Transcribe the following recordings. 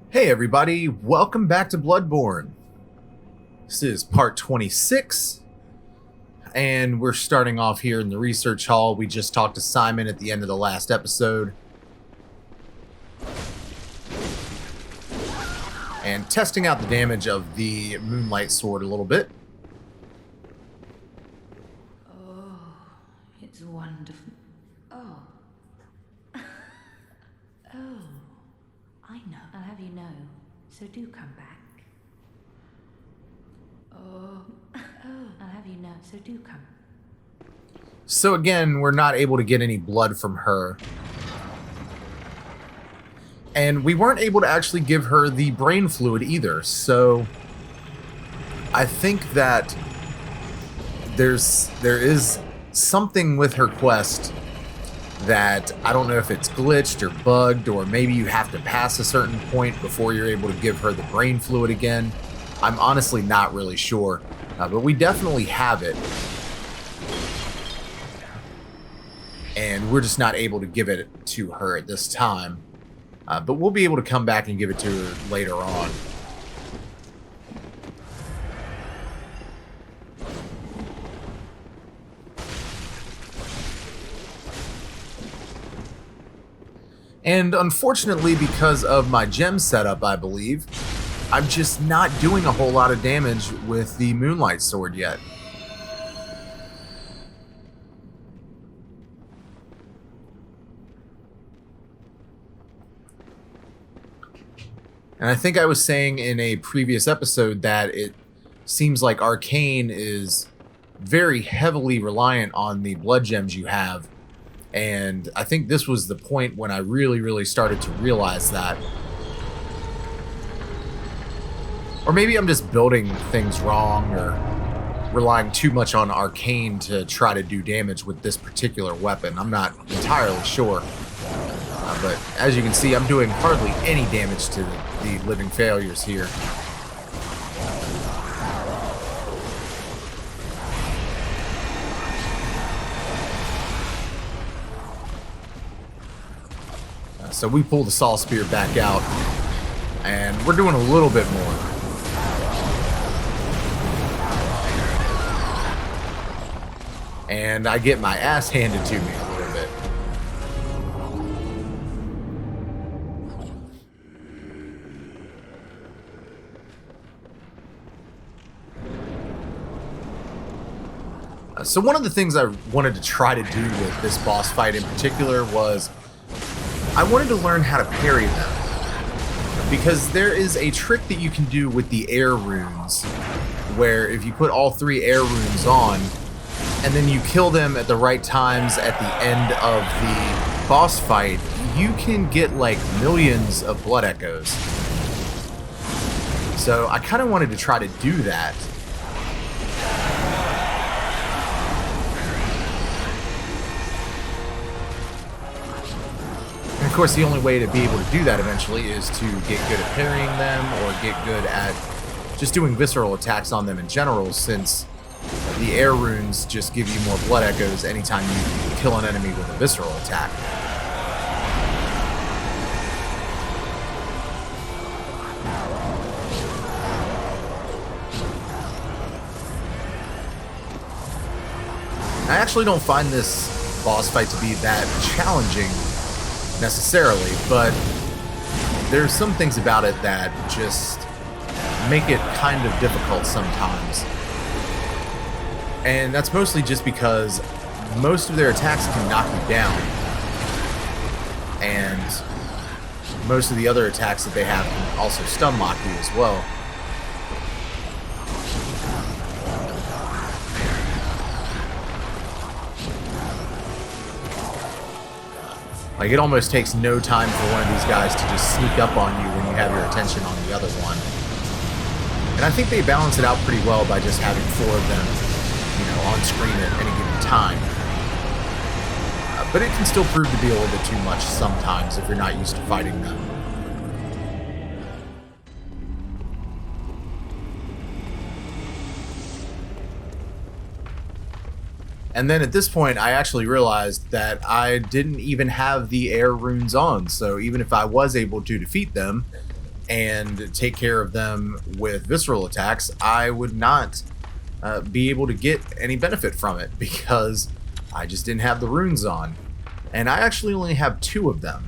Hey everybody, welcome back to Bloodborne. This is part 26, and we're starting off here in the research hall. We just talked to Simon at the end of the last episode. And testing out the damage of the Moonlight Sword a little bit. Oh, it's wonderful. Oh. Oh, I know. I'll have you know. So do come back. Oh. I'll have you know. So do come. So again, we're not able to get any blood from her. And we weren't able to actually give her the brain fluid either, so I think that there is something with her quest that I don't know if it's glitched or bugged, or maybe you have to pass a certain point before you're able to give her the brain fluid again. I'm honestly not really sure, but we definitely have it. And we're just not able to give it to her at this time. But we'll be able to come back and give it to her later on. And unfortunately, because of my gem setup, I believe, I'm just not doing a whole lot of damage with the Moonlight Sword yet. And I think I was saying in a previous episode that it seems like Arcane is very heavily reliant on the blood gems you have. And I think this was the point when I really started to realize that. Or maybe I'm just building things wrong or relying too much on Arcane to try to do damage with this particular weapon. I'm not entirely sure. But as you can see, I'm doing hardly any damage to the living failures here. So we pull the Saw Spear back out, and we're doing a little bit more. And I get my ass handed to me a little bit. So one of the things I wanted to try to do with this boss fight in particular was I wanted to learn how to parry them. Because there is a trick that you can do with the air runes, where if you put all 3 air runes on, and then you kill them at the right times at the end of the boss fight, you can get like millions of blood echoes. So I kind of wanted to try to do that. And of course, the only way to be able to do that eventually is to get good at parrying them, or get good at just doing visceral attacks on them in general, since the air runes just give you more blood echoes anytime you kill an enemy with a visceral attack. I actually don't find this boss fight to be that challenging necessarily, but there's some things about it that just make it kind of difficult sometimes. And that's mostly just because most of their attacks can knock you down, and most of the other attacks that they have can also stun lock you as well. Like, it almost takes no time for one of these guys to just sneak up on you when you have your attention on the other one. And I think they balance it out pretty well by just having 4 of them, on screen at any given time. But it can still prove to be a little bit too much sometimes if you're not used to fighting them. And then at this point, I actually realized that I didn't even have the air runes on, so even if I was able to defeat them, and take care of them with visceral attacks, I would not be able to get any benefit from it because I just didn't have the runes on. And I actually only have 2 of them.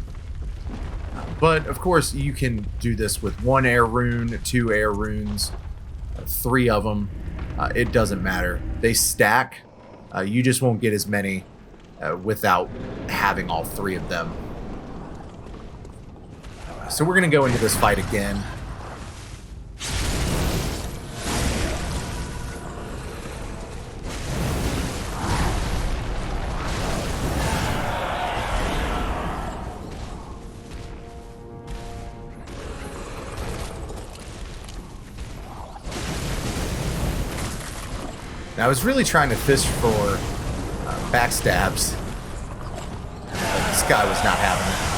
But of course, you can do this with 1 air rune, 2 air runes, 3 of them. It doesn't matter. They stack. You just won't get as many without having all 3 of them. So we're going to go into this fight again. Now, I was really trying to fish for backstabs. This guy was not having it.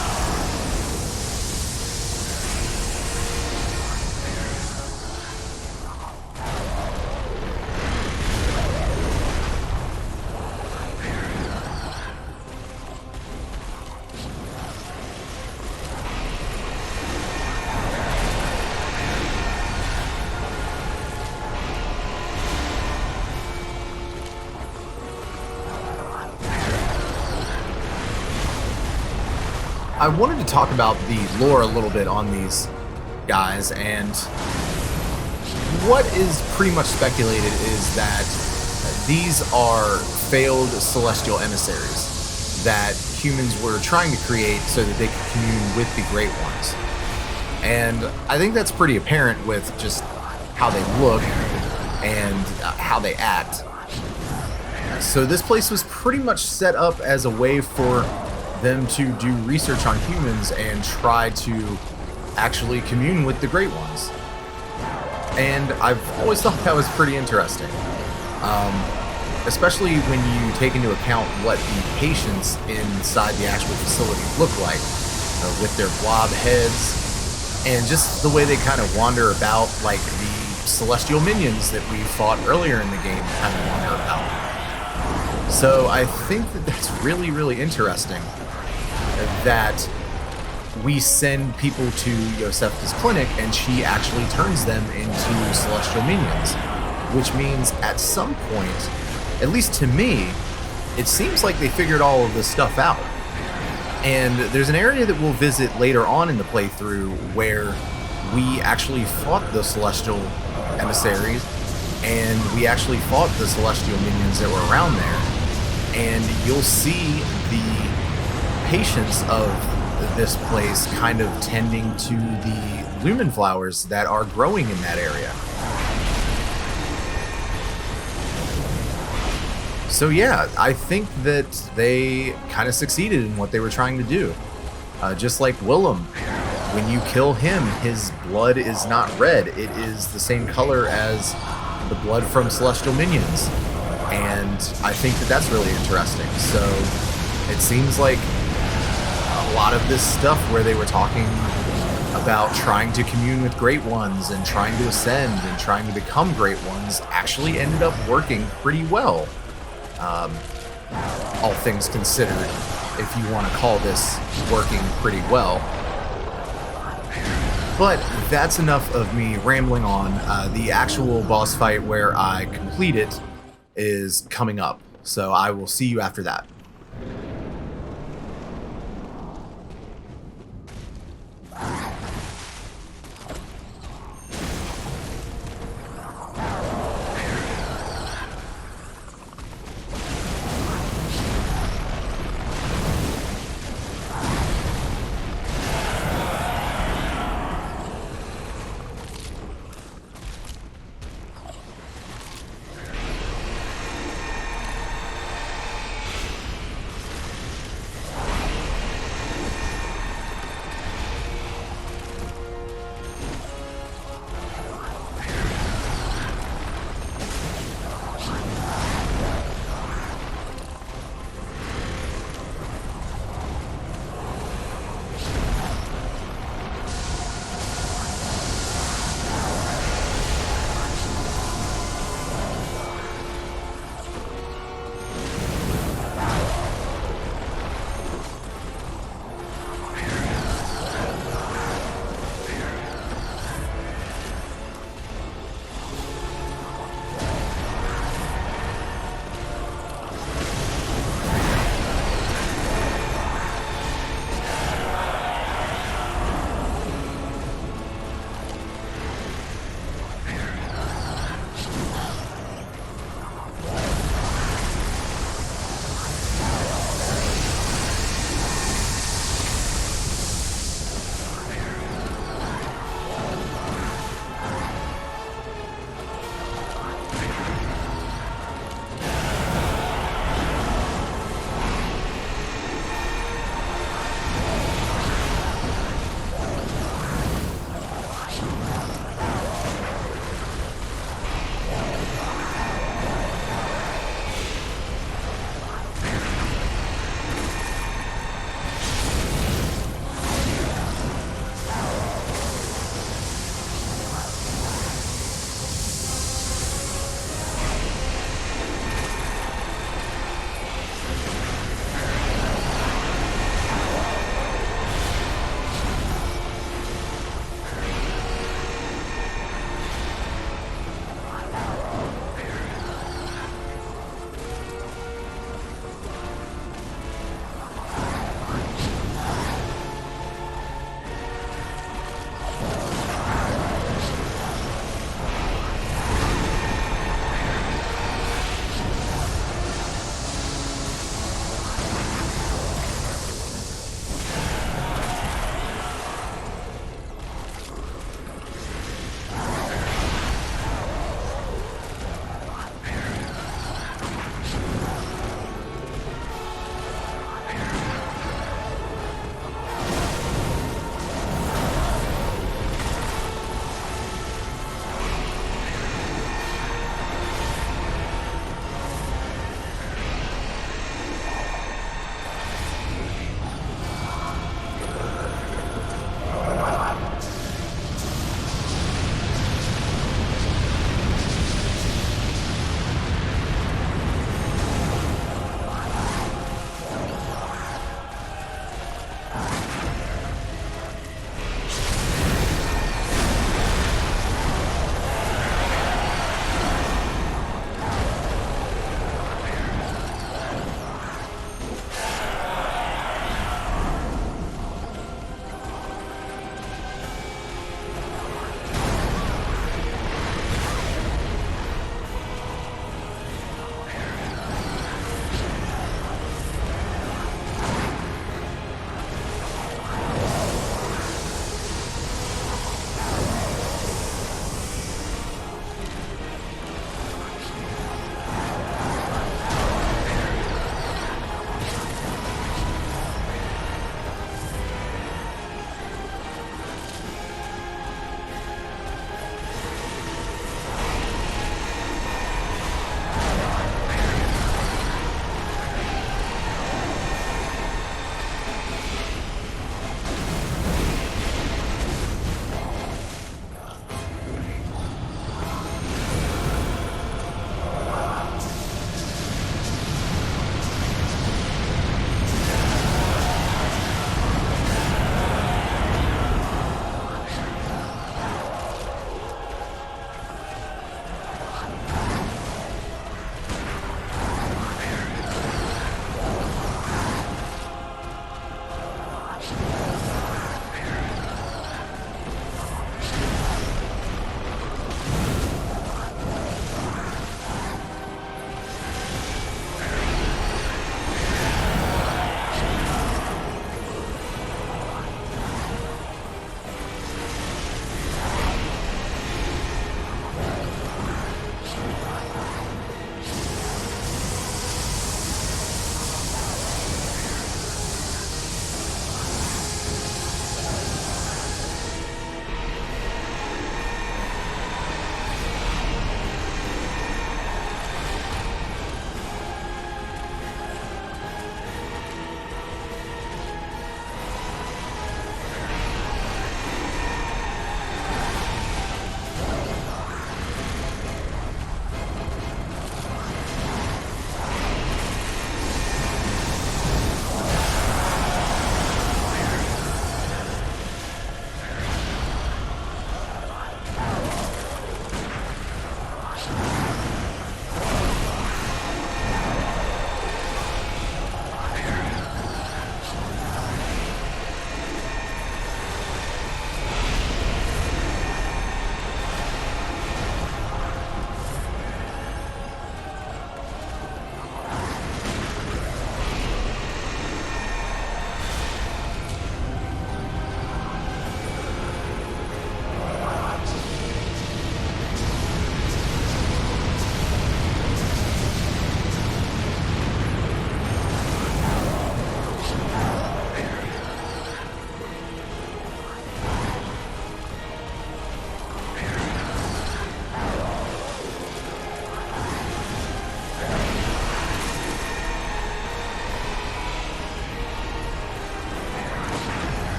I wanted to talk about the lore a little bit on these guys, and what is pretty much speculated is that these are failed celestial emissaries that humans were trying to create so that they could commune with the Great Ones. And I think that's pretty apparent with just how they look and how they act. So this place was pretty much set up as a way for them to do research on humans and try to actually commune with the Great Ones. And I've always thought that was pretty interesting. Especially when you take into account what the patients inside the actual facility look like, with their blob heads, and just the way they kind of wander about, like the celestial minions that we fought earlier in the game kind of wander about. So I think that that's really, really interesting that we send people to Yosefka's clinic and she actually turns them into celestial minions, which means at some point, at least to me, it seems like they figured all of this stuff out. And there's an area that we'll visit later on in the playthrough where we actually fought the celestial emissaries and we actually fought the celestial minions that were around there. And you'll see the patients of this place kind of tending to the lumen flowers that are growing in that area. So yeah, I think that they kind of succeeded in what they were trying to do. Just like Willem, when you kill him, his blood is not red. It is the same color as the blood from celestial minions. And I think that that's really interesting. So it seems like a lot of this stuff where they were talking about trying to commune with Great Ones and trying to ascend and trying to become Great Ones actually ended up working pretty well. All things considered, if you want to call this working pretty well. But that's enough of me rambling on. The actual boss fight where I complete it is coming up, so I will see you after that.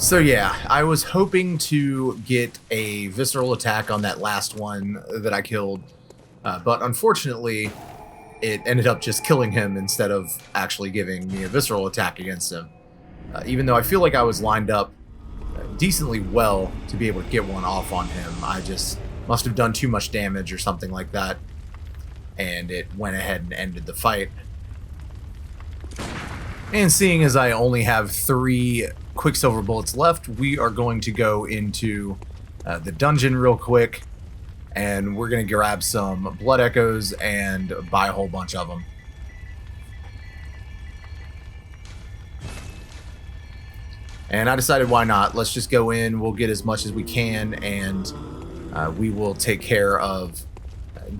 So yeah, I was hoping to get a visceral attack on that last one that I killed, but unfortunately, it ended up just killing him instead of actually giving me a visceral attack against him. Even though I feel like I was lined up decently well to be able to get one off on him, I just must have done too much damage or something like that, and it went ahead and ended the fight. And seeing as I only have 3 Quicksilver bullets left, we are going to go into the dungeon real quick, and we're going to grab some blood echoes and buy a whole bunch of them. And I decided, why not? Let's just go in, we'll get as much as we can, and we will take care of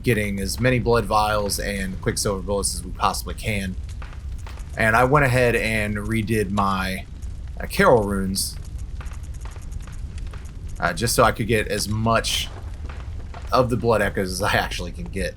getting as many blood vials and Quicksilver bullets as we possibly can. And I went ahead and redid my Carol runes just so I could get as much of the blood echoes as I actually can get.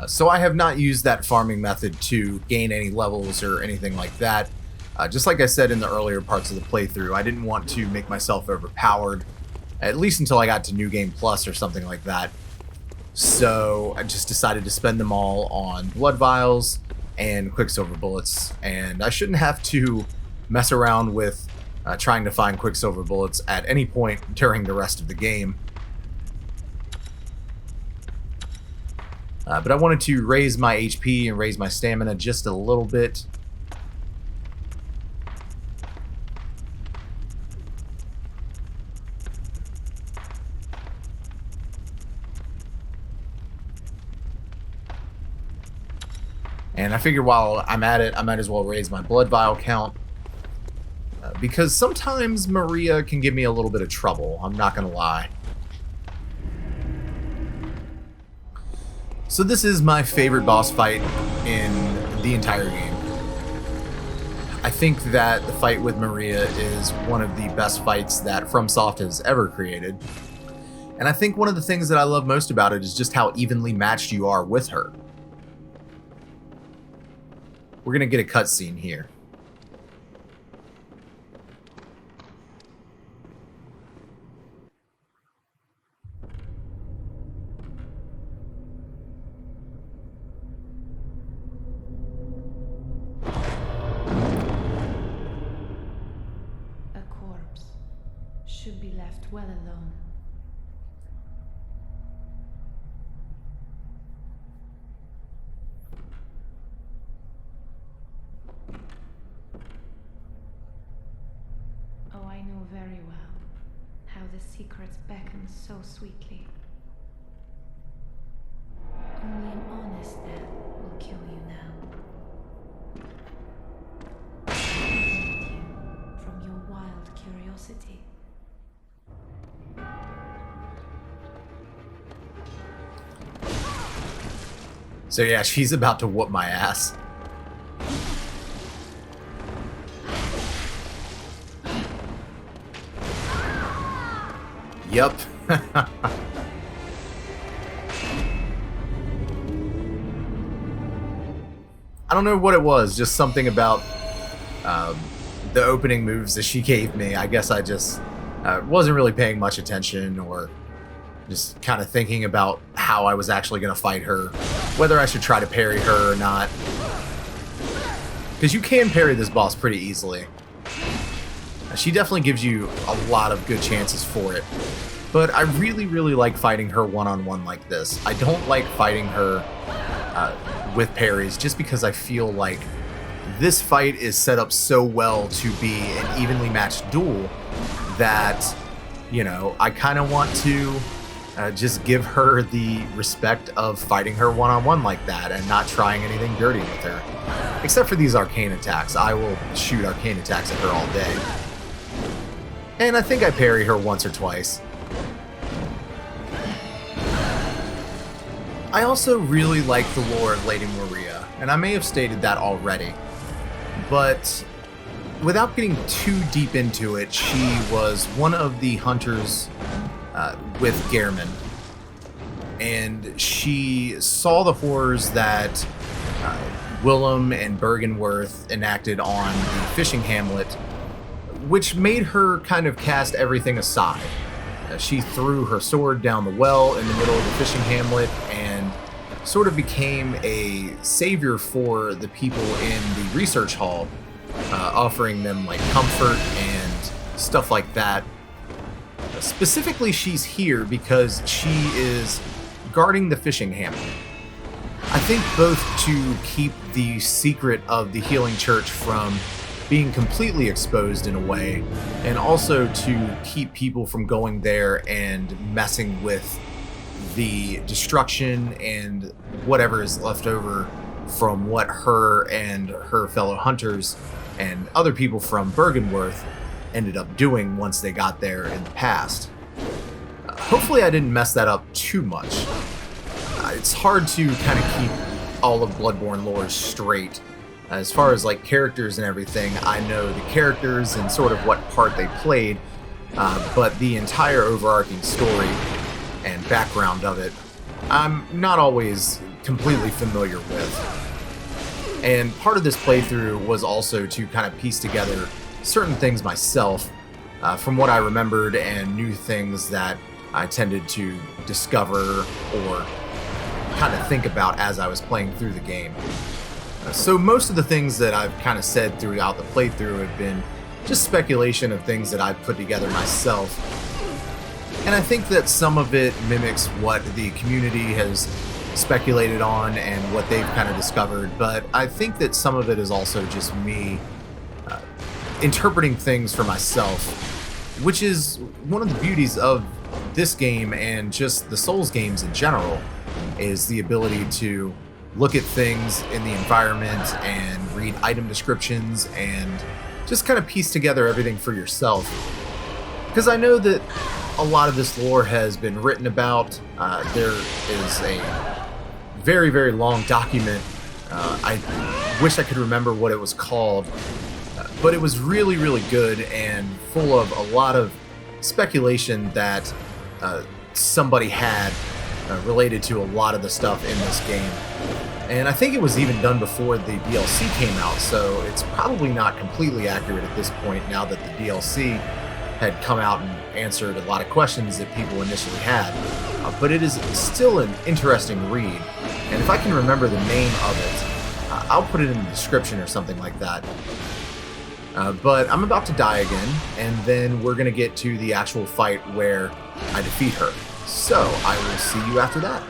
So I have not used that farming method to gain any levels or anything like that. Just like I said in the earlier parts of the playthrough, I didn't want to make myself overpowered, at least until I got to New Game Plus or something like that. So I just decided to spend them all on blood vials and Quicksilver bullets, and I shouldn't have to mess around with trying to find Quicksilver bullets at any point during the rest of the game. But I wanted to raise my HP and raise my stamina just a little bit. And I figure while I'm at it, I might as well raise my blood vial count. Because sometimes Maria can give me a little bit of trouble, I'm not going to lie. So this is my favorite boss fight in the entire game. I think that the fight with Maria is one of the best fights that FromSoft has ever created. And I think one of the things that I love most about it is just how evenly matched you are with her. We're going to get a cutscene here. Should be left well alone. Oh, I know very well how the secrets beckon so sweetly. Only an honest death will kill you now. Prevent you from your wild curiosity. So yeah, she's about to whoop my ass. Yup. I don't know what it was, just something about the opening moves that she gave me. I guess I just wasn't really paying much attention, or just kind of thinking about how I was actually going to fight her, whether I should try to parry her or not. Because you can parry this boss pretty easily. She definitely gives you a lot of good chances for it. But I really, really like fighting her one-on-one like this. I don't like fighting her with parries, just because I feel like this fight is set up so well to be an evenly matched duel that, you know, I kind of want to just give her the respect of fighting her one-on-one like that and not trying anything dirty with her. Except for these arcane attacks. I will shoot arcane attacks at her all day. And I think I parry her once or twice. I also really like the lore of Lady Maria, and I may have stated that already, but without getting too deep into it, she was one of the hunters with Gehrman, and she saw the horrors that Willem and Bergenworth enacted on the fishing hamlet, which made her kind of cast everything aside. She threw her sword down the well in the middle of the fishing hamlet and sort of became a savior for the people in the research hall, offering them like comfort and stuff like that. Specifically, she's here because she is guarding the fishing hamlet. I think both to keep the secret of the Healing Church from being completely exposed in a way, and also to keep people from going there and messing with the destruction and whatever is left over from what her and her fellow hunters and other people from Bergenworth ended up doing once they got there in the past. Hopefully I didn't mess that up too much. It's hard to kind of keep all of Bloodborne lore straight. As far as like characters and everything, I know the characters and sort of what part they played, but the entire overarching story and background of it, I'm not always completely familiar with. And part of this playthrough was also to kind of piece together certain things myself from what I remembered and new things that I tended to discover or kind of think about as I was playing through the game. So most of the things that I've kind of said throughout the playthrough have been just speculation of things that I've put together myself. And I think that some of it mimics what the community has speculated on and what they've kind of discovered, but I think that some of it is also just me interpreting things for myself, which is one of the beauties of this game and just the Souls games in general, is the ability to look at things in the environment and read item descriptions and just kind of piece together everything for yourself. Because I know that a lot of this lore has been written about. There is a very, very long document. I wish I could remember what it was called, but it was really, really good and full of a lot of speculation that somebody had related to a lot of the stuff in this game. And I think it was even done before the DLC came out, so it's probably not completely accurate at this point now that the DLC had come out and answered a lot of questions that people initially had. But it is still an interesting read, and if I can remember the name of it, I'll put it in the description or something like that. But I'm about to die again, and then we're going to get to the actual fight where I defeat her. So I will see you after that.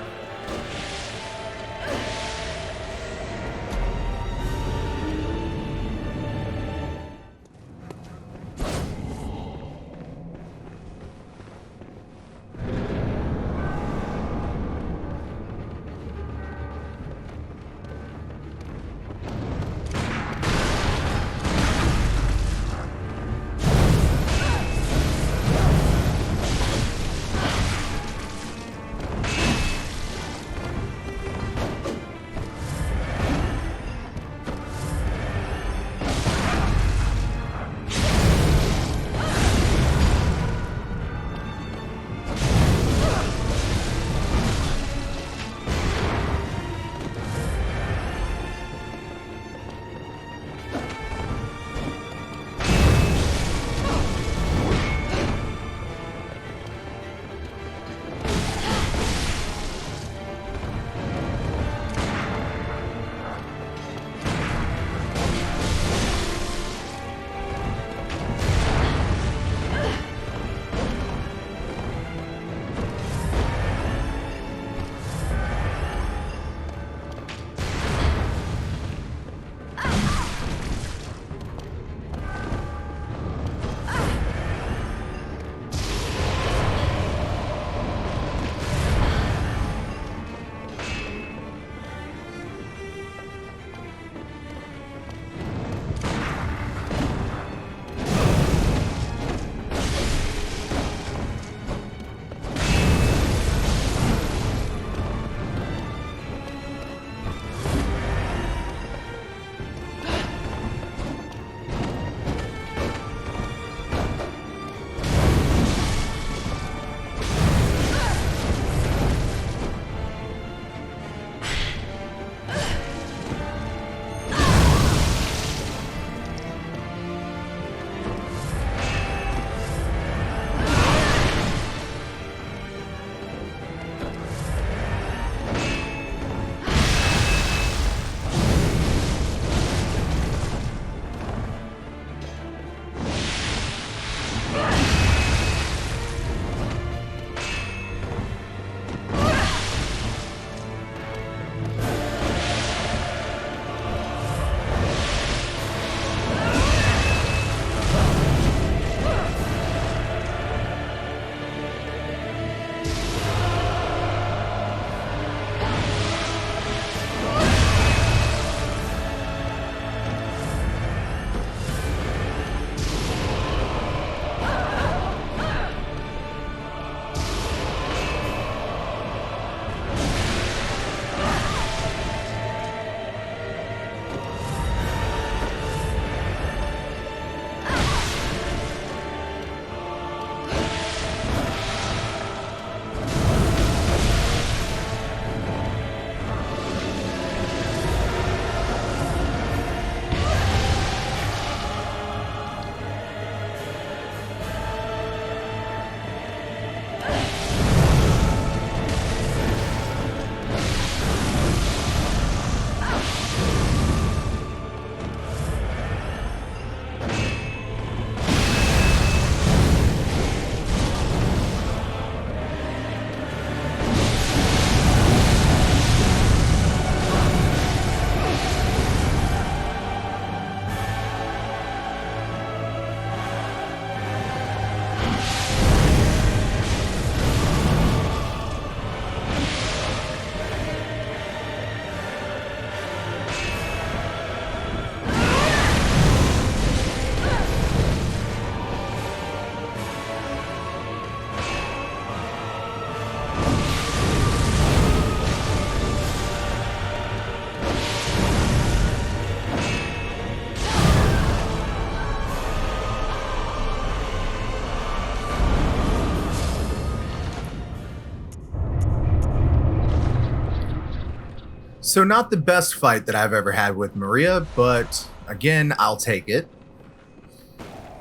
So not the best fight that I've ever had with Maria, but again, I'll take it.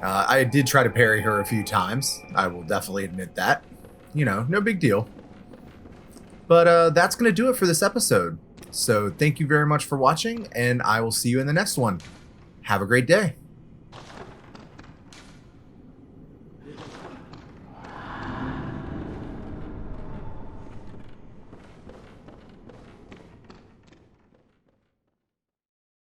I did try to parry her a few times. I will definitely admit that. You know, no big deal. But that's going to do it for this episode. So thank you very much for watching, and I will see you in the next one. Have a great day.